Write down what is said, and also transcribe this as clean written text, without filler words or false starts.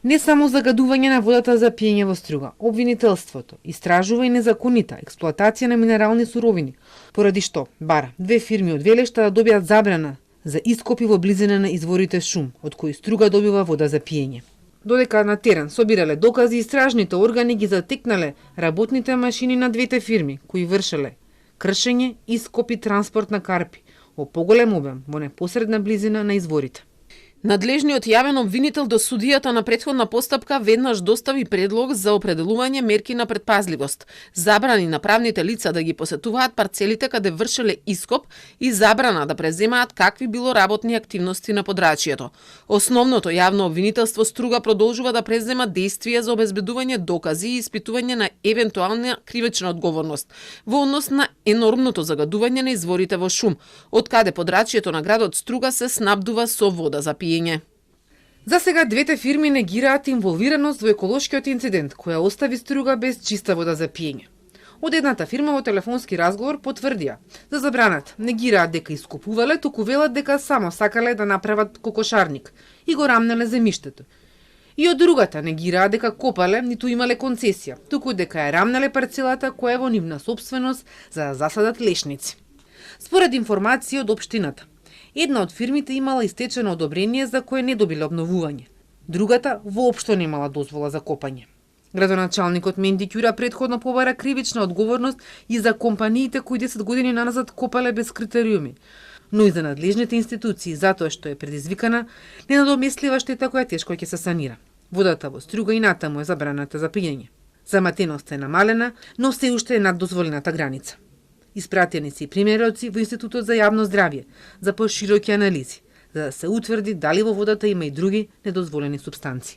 Не само загадување на водата за пиење во Струга, обвинителството истражува и незаконита експлоатација на минерални суровини, поради што бара 2 фирми од Велешта да добијат забрана за ископи во близина на изворите шум, од кои Струга добива вода за пиење. Додека на терен собирале докази, истражните органи ги затекнале работните машини на двете фирми, кои вршеле кршење, ископ и транспорт на карпи во поголем обем во непосредна близина на изворите. Надлежниот јавен обвинител до судијата на претходна постапка веднаш достави предлог за определување мерки на предпазливост, забрани на правните лица да ги посетуваат парцелите каде вршеле ископ и забрана да преземаат какви било работни активности на подрачјето. Основното јавно обвинителство Струга продолжува да презема действија за обезбедување докази и испитување на евентуална кривична одговорност во однос на енормното загадување на изворите во шум, од каде подрачјето на градот Струга се снабдува со вода за пиење. За сега двете фирми негираат инволвираност во еколошкиот инцидент, која остави Струга без чиста вода за пиење. Од едната фирма во телефонски разговор потврдија за забраната, негираат дека искупувале, туку велат дека само сакале да направат кокошарник и го рамнеле земјиштето. И од другата негираат дека копале, ниту имале концесија, туку дека ја рамнеле парцелата која е во нивна собственост за да засадат лешници. Според информација од општината, една од фирмите имала истечено одобрение за кое не добиле обновување. Другата воопшто немала дозвола за копање. Градоначалникот Менди Ќура претходно побара кривична одговорност и за компаниите кои 10 години наназад копале без критериуми, но и за надлежните институции затоа што е предизвикана ненадомеслива штета која тешко ќе се санира. Водата во Струга и натаму е забраната за пиење. Заматеноста е намалена, но се уште е над дозволената граница. Испратени се и примероци во Институтот за јавно здравје за пошироки анализи, за да се утврди дали во водата има и други недозволени супстанци.